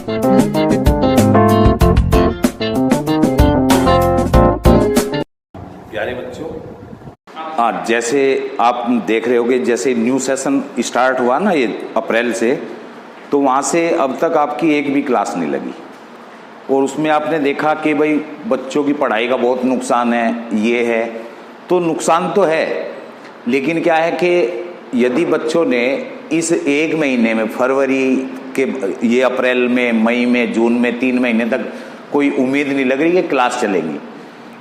प्यारे बच्चों, हाँ, जैसे आप देख रहे होगे, जैसे न्यू सेशन स्टार्ट हुआ ना ये अप्रैल से, तो वहाँ से अब तक आपकी एक भी क्लास नहीं लगी। और उसमें आपने देखा कि भाई बच्चों की पढ़ाई का बहुत नुकसान है, ये है, तो नुकसान तो है, लेकिन क्या है कि यदि बच्चों ने इस एक महीने में, फरवरी के, ये अप्रैल में, मई में, जून में, 3 महीने तक कोई उम्मीद नहीं लग रही कि क्लास चलेगी।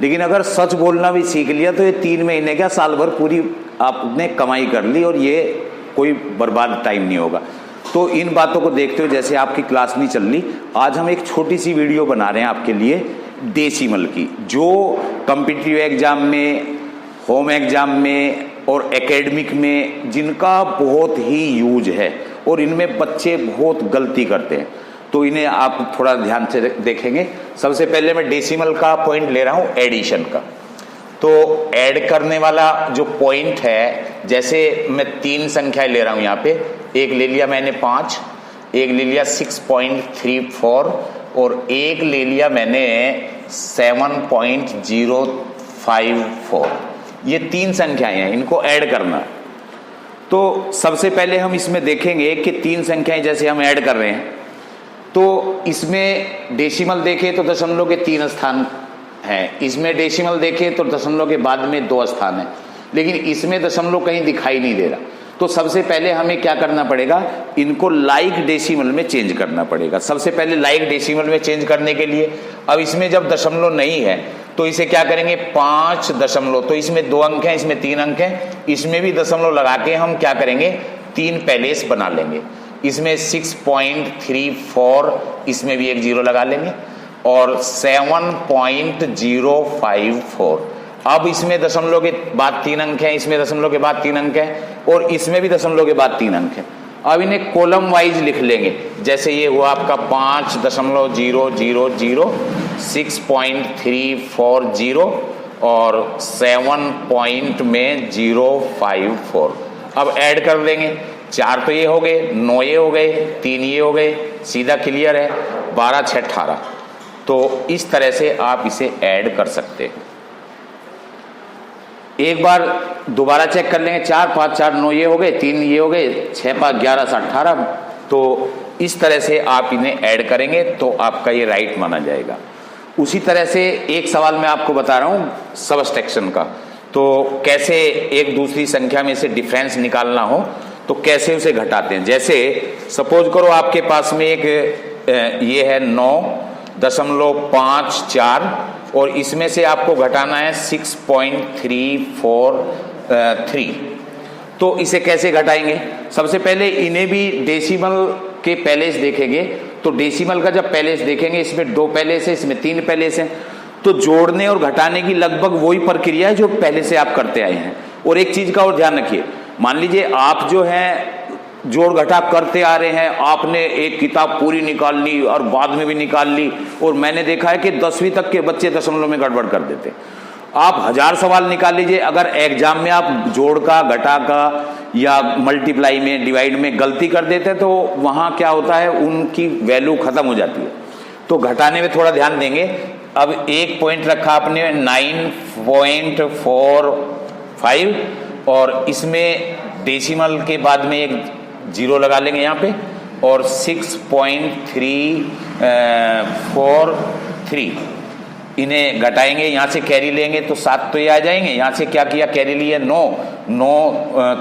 लेकिन अगर सच बोलना भी सीख लिया तो ये 3 महीने क्या, साल भर पूरी आपने कमाई कर ली और ये कोई बर्बाद टाइम नहीं होगा। तो इन बातों को देखते हुए, जैसे आपकी क्लास नहीं चल रही, आज हम एक छोटी सी वीडियो बना रहे हैं आपके लिए डेसिमल की, जो कॉम्पिटिटिव एग्जाम में, होम एग्जाम में और एकेडमिक में जिनका बहुत ही यूज है और इनमें बच्चे बहुत गलती करते हैं, तो इन्हें आप थोड़ा ध्यान से देखेंगे। सबसे पहले मैं डेसिमल का पॉइंट ले रहा हूँ एडिशन का। तो ऐड करने वाला जो पॉइंट है, जैसे मैं 3 संख्याएं ले रहा हूँ यहाँ पे, एक ले लिया मैंने 5, एक ले लिया 6.34 और एक ले लिया मैंने 7.054। ये 3 संख्याएं हैं, इनको ऐड करना। तो सबसे पहले हम इसमें देखेंगे कि 3 संख्याएं जैसे हम ऐड कर रहे हैं, तो इसमें डेसिमल देखें तो दशमलव के 3 स्थान हैं, इसमें डेसिमल देखें तो दशमलव के बाद में 2 स्थान हैं, लेकिन इसमें दशमलव कहीं दिखाई नहीं दे रहा। तो सबसे पहले हमें क्या करना पड़ेगा, इनको लाइक डेसिमल में चेंज करना पड़ेगा। सबसे पहले लाइक डेसिमल में चेंज करने के लिए, अब इसमें जब दशमलव नहीं है तो इसे क्या करेंगे, 5 दशमलव, तो इसमें 2 अंक हैं, इसमें 3 अंक हैं, इसमें भी दशमलव लगा के हम क्या करेंगे, 3 पैलेस बना लेंगे। इसमें 6.34, इसमें भी एक 0 लगा लेंगे और 7.054। अब इसमें दशमलव के बाद 3 अंक हैं, इसमें दशमलव के बाद 3 अंक हैं और इसमें भी दशमलव के बाद 3 अंक हैं। अब इन्हें कॉलम वाइज लिख लेंगे, जैसे ये हुआ आपका 5.000, 6.340 और 7.054। अब ऐड कर लेंगे, 4 तो ये हो गए, 9 ये हो गए, 3 ये हो गए, सीधा क्लियर है, 12 6 18। तो इस तरह से आप इसे ऐड कर सकते हैं। एक बार दोबारा चेक कर लेंगे, 4 5 4 9 ये हो गए, 3 ये हो गए, 6 5 11 18। तो इस तरह से आप इन्हें ऐड करेंगे तो आपका ये राइट माना जाएगा। उसी तरह से एक सवाल मैं आपको बता रहा हूँ सबट्रैक्शन का, तो कैसे एक दूसरी संख्या में से डिफरेंस निकालना हो तो कैसे उसे घटाते हैं। जैसे सपोज करो आपके पास में एक ये है 9.54 और इसमें से आपको घटाना है 6.343। तो इसे कैसे घटाएंगे, सबसे पहले इन्हें भी डेसिमल के पैलेस देखेंगे। तो डेसिमल का जब पैलेस देखेंगे, इसमें 2 पैलेस है, इसमें 3 पैलेस है, तो जोड़ने और घटाने की लगभग वही प्रक्रिया है जो पहले से आप करते आए हैं। और एक चीज का और ध्यान रखिए, मान लीजिए आप जो है जोड़ घटा करते आ रहे हैं, आपने एक किताब पूरी निकाल ली और बाद में भी निकाल ली, और मैंने देखा है कि 10वीं तक के बच्चे दशमलव में गड़बड़ कर देते। आप 1000 सवाल निकाल लीजिए, अगर एग्जाम में आप जोड़ का, घटा का या मल्टीप्लाई में, डिवाइड में गलती कर देते तो वहां क्या होता है, उनकी वैल्यू खत्म हो जाती है। तो घटाने में थोड़ा ध्यान देंगे। अब एक पॉइंट रखा आपने 9.45 और इसमें डेसिमल के बाद में एक 0 लगा लेंगे यहाँ पे और 6.343 इन्हें घटाएंगे, यहाँ से कैरी लेंगे तो 7 तो ये आ जाएंगे। यहाँ से क्या किया, कैरी लिए 9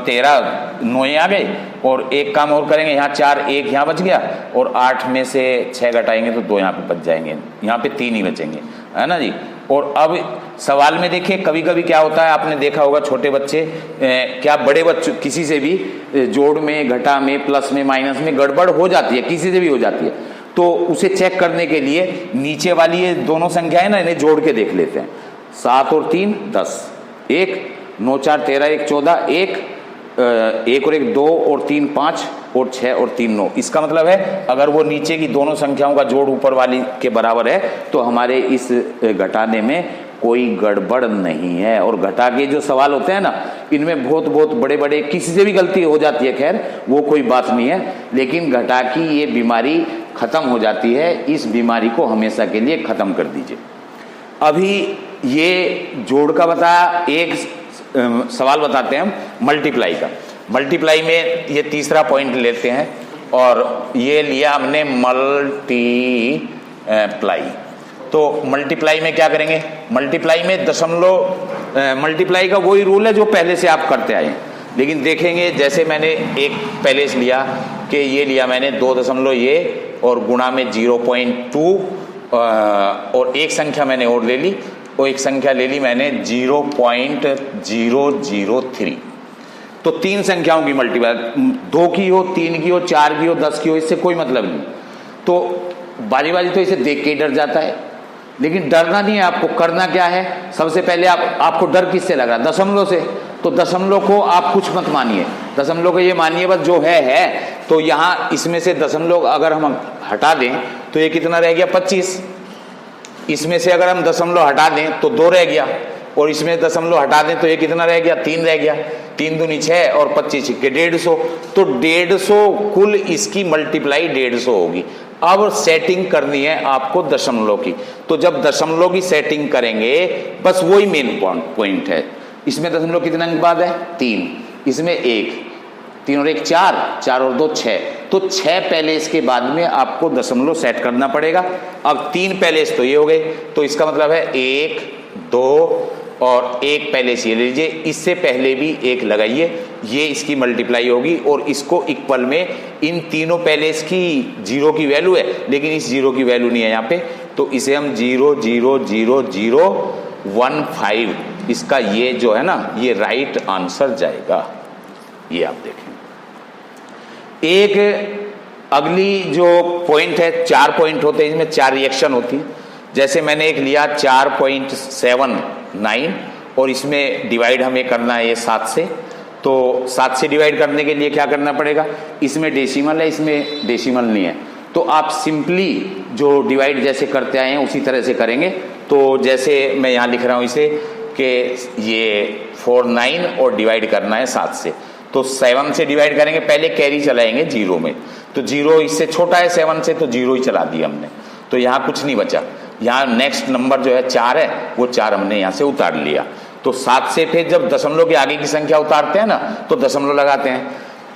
13 9 ये आ गए। और एक काम और करेंगे, यहाँ 4 1 यहाँ बच गया और 8 में से 6 घटाएंगे तो 2 यहाँ पे बच जाएंगे, यहाँ पे 3 ही बचेंगे, है ना जी। और अब सवाल में देखिए, कभी कभी क्या होता है, आपने देखा होगा छोटे बच्चे क्या बड़े बच्चों किसी से भी जोड़ में, घटा में, प्लस में, माइनस में गड़बड़ हो जाती है, किसी से भी हो जाती है। तो उसे चेक करने के लिए नीचे वाली ये दोनों संख्याएं ना, इन्हें जोड़ के देख लेते हैं। 7 और 3 10, 1 9 4 13 1 14, 1 1 और 1 2 और 3 5 और 6 और 3 9। इसका मतलब है अगर वो नीचे की दोनों संख्याओं का जोड़ ऊपर वाली के बराबर है तो हमारे इस घटाने में कोई गड़बड़ नहीं है। और घटा के जो सवाल होते हैं ना, इनमें बहुत बहुत बड़े बड़े किसी से भी गलती हो जाती है, खैर वो कोई बात नहीं है, लेकिन घटा की ये बीमारी खत्म हो जाती है। इस बीमारी को हमेशा के लिए खत्म कर दीजिए। अभी ये जोड़ का बताया, एक सवाल बताते हैं हम मल्टीप्लाई का। मल्टीप्लाई में ये तीसरा पॉइंट लेते हैं और ये लिया हमने मल्टीप्लाई। तो मल्टीप्लाई में क्या करेंगे, मल्टीप्लाई में दशमलव, मल्टीप्लाई का वही रूल है जो पहले से आप करते आए हैं, लेकिन देखेंगे जैसे मैंने एक पहले से लिया कि ये लिया मैंने 2 ये और गुणा में 0.2 और एक संख्या मैंने और ले ली, वो एक संख्या ले ली मैंने 0.003। तो 3 संख्याओं की मल्टीप्लाई, 2 की हो, 3 की हो, 4 की हो, 10 की हो, इससे कोई मतलब नहीं। तो बारी बारी तो इसे देख के ही डर जाता है, लेकिन डरना नहीं है आपको। करना क्या है, सबसे पहले आपको डर किससे लग रहा है, दशमलव से। तो दशमलव को आप कुछ मत मानिए, दशमलव को ये मानिए बस जो है। तो यहाँ इसमें से दशमलव अगर हम हटा दें तो ये कितना रह गया, 25। इसमें से अगर हम दशमलव हटा दें तो 2 रह गया, और इसमें दशमलव हटा दें तो ये कितना रह गया, 3 रह गया। 3 दूनी 6 और 25 के 150। तो 150 कुल इसकी मल्टीप्लाई 150 होगी। अब सेटिंग करनी है आपको दशमलव की। तो जब दशमलव की सेटिंग करेंगे बस वही मेन पॉइंट है। इसमें दशमलव कितने अंक बाद है, 3, इसमें 1, 3 और 1 4, 4 और 2 6। तो 6 पहले इसके बाद में आपको दशमलव सेट करना पड़ेगा। अब 3 पहले तो ये हो गए, तो इसका मतलब है 1 2 और 1 पहले से ले लीजिए, इससे पहले भी 1 लगाइए, ये इसकी मल्टीप्लाई होगी। और इसको इक्वल में इन तीनों पहले इसकी 0 की वैल्यू है, लेकिन इस 0 की वैल्यू नहीं है यहाँ पे, तो इसे हम 0.00015, इसका ये जो है ना ये राइट आंसर जाएगा। ये आप देखें। एक अगली जो पॉइंट है, 4 पॉइंट होते हैं, इसमें 4 रिएक्शन होती है। जैसे मैंने एक लिया 4.79 और इसमें डिवाइड हमें करना है ये 7 से। तो 7 से डिवाइड करने के लिए क्या करना पड़ेगा, इसमें डेसिमल है, इसमें डेसिमल नहीं है, तो आप सिंपली जो डिवाइड जैसे करते आए हैं उसी तरह से करेंगे। तो जैसे मैं यहाँ लिख रहा हूँ इसे कि ये 49 और डिवाइड करना है 7 से, तो 7 से डिवाइड करेंगे, पहले कैरी चलाएंगे 0 में, तो 0 इससे छोटा है 7 से, तो 0 ही चला दिया हमने, तो यहाँ कुछ नहीं बचा। यहाँ नेक्स्ट नंबर जो है 4 है, वो 4 हमने यहाँ से उतार लिया। तो 7 से फिर जब दशमलव के आगे की संख्या उतारते हैं ना तो दशमलव लगाते हैं,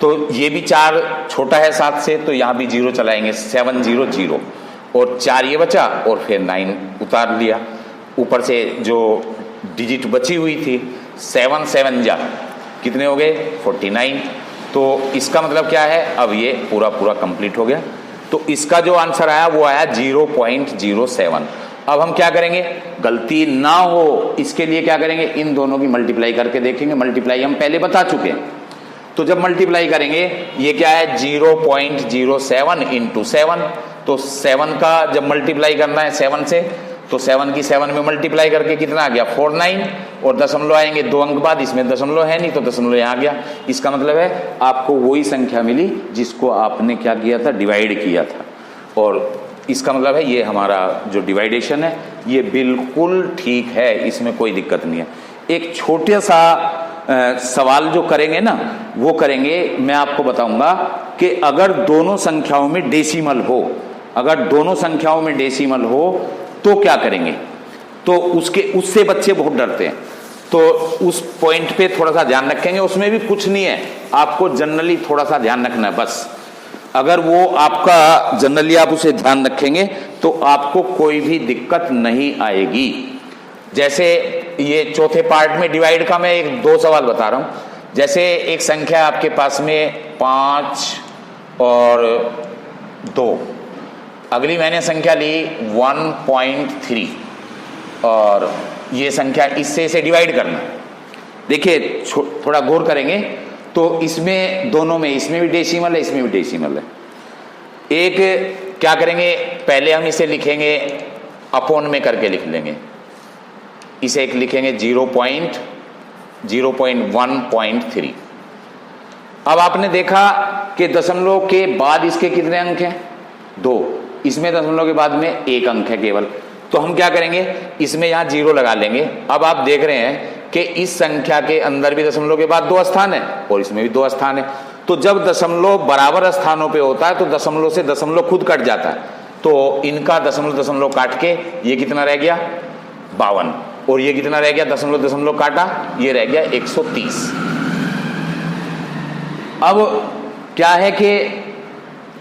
तो ये भी 4 छोटा है 7 से, तो यहाँ भी 0 चलाएंगे, 7 0 0 और 4 ये बचा और फिर 9 उतार लिया। ऊपर से जो डिजिट बची हुई थी 7 7 जा कितने हो गए, 49। तो इसका मतलब क्या है, अब ये पूरा कंप्लीट हो गया। तो इसका जो आंसर आया वो आया 0.07। अब हम क्या करेंगे, गलती ना हो इसके लिए क्या करेंगे, इन दोनों की मल्टीप्लाई करके देखेंगे। मल्टीप्लाई हम पहले बता चुके हैं, तो जब मल्टीप्लाई करेंगे ये क्या है 0.07 इंटू 7। तो 7 का जब मल्टीप्लाई करना है 7 से, तो 7 की 7 में मल्टीप्लाई करके कितना आ गया 49, और दशमलव आएंगे 2 अंक बाद, इसमें दशमलव है नहीं तो दशमलव यहाँ आ गया। इसका मतलब है आपको वही संख्या मिली जिसको आपने क्या किया था, डिवाइड किया था। और इसका मतलब है ये हमारा जो डिवाइडेशन है ये बिल्कुल ठीक है, इसमें कोई दिक्कत नहीं है। एक छोटा सा सवाल जो करेंगे ना वो करेंगे, मैं आपको बताऊंगा कि अगर दोनों संख्याओं में डेसिमल हो, अगर दोनों संख्याओं में डेसिमल हो तो क्या करेंगे। तो उससे बच्चे बहुत डरते हैं, तो उस पॉइंट पे थोड़ा सा ध्यान रखेंगे। उसमें भी कुछ नहीं है, आपको जनरली थोड़ा सा ध्यान रखना है बस। अगर वो आपका जनरली आप उसे ध्यान रखेंगे तो आपको कोई भी दिक्कत नहीं आएगी। जैसे ये चौथे पार्ट में डिवाइड का मैं 2 सवाल बता रहा हूं। जैसे एक संख्या आपके पास में 5 और 2, अगली मैंने संख्या ली 1.3 और ये संख्या इससे इसे डिवाइड करना। देखिए थोड़ा गौर करेंगे तो इसमें दोनों में, इसमें भी डेसिमल है, इसमें भी डेसिमल है। एक क्या करेंगे, पहले हम इसे लिखेंगे अपॉन में करके लिख लेंगे, इसे एक लिखेंगे 0.1.3। अब आपने देखा कि दशमलव के बाद इसके कितने अंक हैं, 2, इसमें दशमलव के बाद में 1 अंक है केवल। तो हम क्या करेंगे, इसमें यहाँ 0 लगा लेंगे। अब आप देख रहे हैं कि इस संख्या के अंदर भी दशमलव के बाद 2 स्थान है और इसमें भी 2 स्थान है, तो जब दशमलव बराबर स्थानों पे होता है तो दशमलव से दशमलव खुद कट जाता है, तो इनका दशमलव दशमलव काट के ये कितना रह गया 52, और ये कितना रह गया दशमलव दशमलव काटा, ये रह गया 130। अब क्या है कि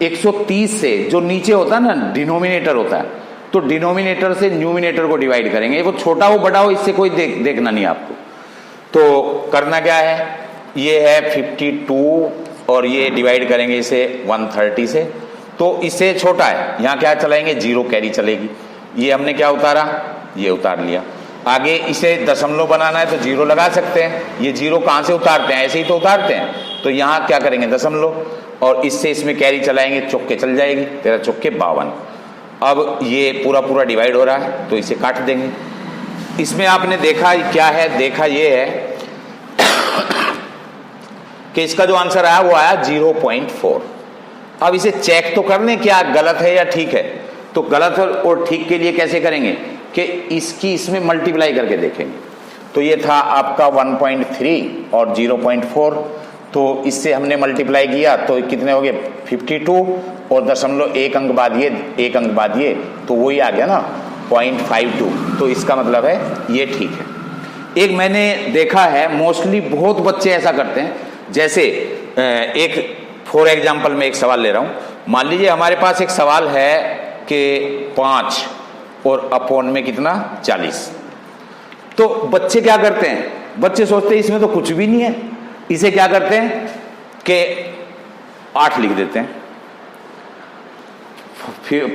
130 से जो नीचे होता है ना डिनोमिनेटर होता है, तो डिनोमिनेटर से न्यूमिनेटर को डिवाइड करेंगे, वो छोटा हो बड़ा हो इससे कोई देखना नहीं आपको। तो करना क्या है, ये है 52 और ये डिवाइड करेंगे इसे 130 से, तो इससे छोटा है, यहाँ क्या चलाएंगे 0 कैरी चलेगी। ये हमने क्या उतारा, ये उतार लिया। आगे इसे दशमलव बनाना है तो 0 लगा सकते हैं, ये 0 कहाँ से उतारते हैं, ऐसे ही तो उतारते हैं, तो यहाँ क्या करेंगे दशमलव, और इससे इसमें कैरी चलाएंगे, चौके चल जाएगी, 13 चौके 52। अब ये पूरा पूरा डिवाइड हो रहा है तो इसे काट देंगे। इसमें आपने देखा क्या है, देखा ये है कि इसका जो आंसर आया वो आया 0.4। अब इसे चेक तो कर लें क्या गलत है या ठीक है। तो गलत और ठीक के लिए कैसे करेंगे कि इसकी इसमें मल्टीप्लाई करके देखेंगे। तो ये था आपका 1.3 और 0.4, तो इससे हमने मल्टीप्लाई किया तो कितने हो गए 52, और दशमलव एक अंक बाद ये तो वही आ गया ना 0.52। तो इसका मतलब है ये ठीक है। एक मैंने देखा है मोस्टली बहुत बच्चे ऐसा करते हैं, जैसे एक फॉर एग्जाम्पल में एक सवाल ले रहा हूं। मान लीजिए हमारे पास एक सवाल है कि 5 और अपॉन में कितना 40। तो बच्चे क्या करते हैं, बच्चे सोचते हैं इसमें तो कुछ भी नहीं है, इसे क्या करते हैं कि 8 लिख देते हैं।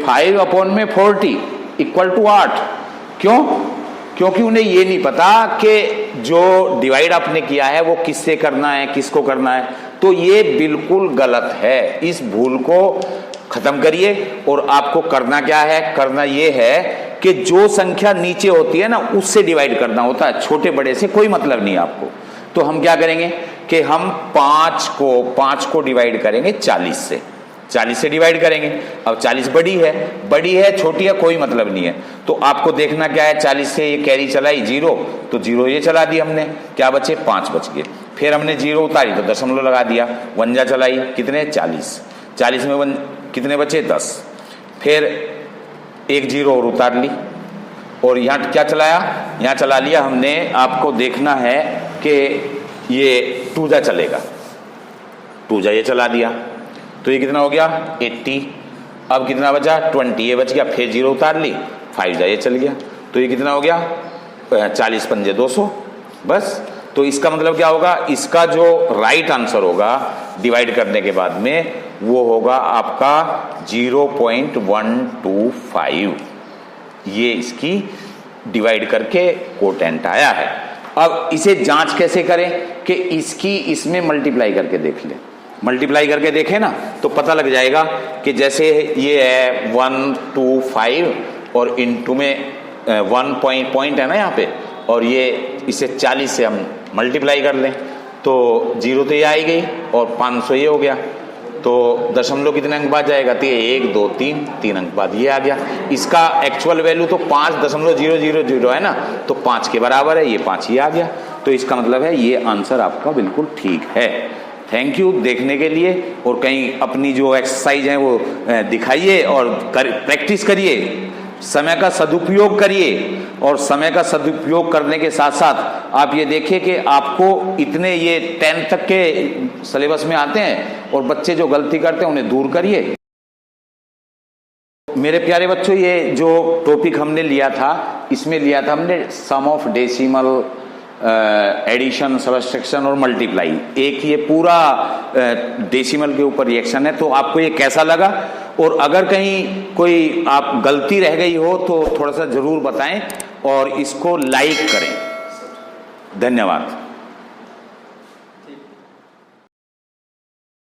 5 अपॉन में 40 इक्वल टू 8। क्यों? क्योंकि उन्हें ये नहीं पता कि जो डिवाइड आपने किया है वो किससे करना है, किसको करना है। तो ये बिल्कुल गलत है, इस भूल को खत्म करिए। और आपको करना क्या है, करना ये है कि जो संख्या नीचे होती है ना उससे डिवाइड करना होता है, छोटे बड़े से कोई मतलब नहीं आपको। तो हम क्या करेंगे कि हम 5 को डिवाइड करेंगे 40 से, 40 से डिवाइड करेंगे। अब 40 बड़ी है छोटी है कोई मतलब नहीं है। तो आपको देखना क्या है, 40 से ये कैरी चलाई 0, तो 0 ये चला दी हमने, क्या बचे 5 बच गए। फिर हमने 0 उतारी तो दशमलव लगा दिया, 1 जा चलाई कितने 40 में 1 कितने बचे 10। फिर एक 0 और उतार ली, और यहाँ क्या चलाया, यहाँ चला लिया हमने। आपको देखना है कि ये 2 जा चलेगा, 2 जा ये चला दिया, तो ये कितना हो गया 80। अब कितना बचा 20, ये बच गया। फिर 0 उतार ली, 5 जा ये चल गया, तो ये कितना हो गया 40 पंजे 200 बस। तो इसका मतलब क्या होगा, इसका जो राइट आंसर होगा डिवाइड करने के बाद में वो होगा आपका 0.125। ये इसकी डिवाइड करके कोटेंट आया है। अब इसे जांच कैसे करें कि इसकी इसमें मल्टीप्लाई करके देख लें। मल्टीप्लाई करके देखें ना तो पता लग जाएगा कि जैसे ये है 125 और इनटू में 1 पॉइंट है ना यहाँ पे, और ये इसे 40 से हम मल्टीप्लाई कर लें तो 0 तो ये आई गई और 500 ये हो गया। तो दशमलव कितने अंक बाद जाएगा, तो 1 2 3 अंक बाद ये आ गया। इसका एक्चुअल वैल्यू तो 5.000 है ना, तो 5 के बराबर है, ये 5 ही आ गया। तो इसका मतलब है ये आंसर आपका बिल्कुल ठीक है। थैंक यू देखने के लिए, और कहीं अपनी जो एक्सरसाइज है वो दिखाइए और प्रैक्टिस करिए, समय का सदुपयोग करिए। और समय का सदुपयोग करने के साथ साथ आप ये देखिए कि आपको इतने ये 10 तक के सिलेबस में आते हैं, और बच्चे जो गलती करते हैं उन्हें दूर करिए। मेरे प्यारे बच्चों, ये जो टॉपिक हमने लिया था, इसमें लिया था हमने सम ऑफ डेसिमल, एडिशन, सब्ट्रैक्शन और मल्टीप्लाई। एक ये पूरा डेसिमल के ऊपर रिएक्शन है। तो आपको ये कैसा लगा, और अगर कहीं कोई आप गलती रह गई हो तो थोड़ा सा जरूर बताएं और इसको लाइक करें। धन्यवाद।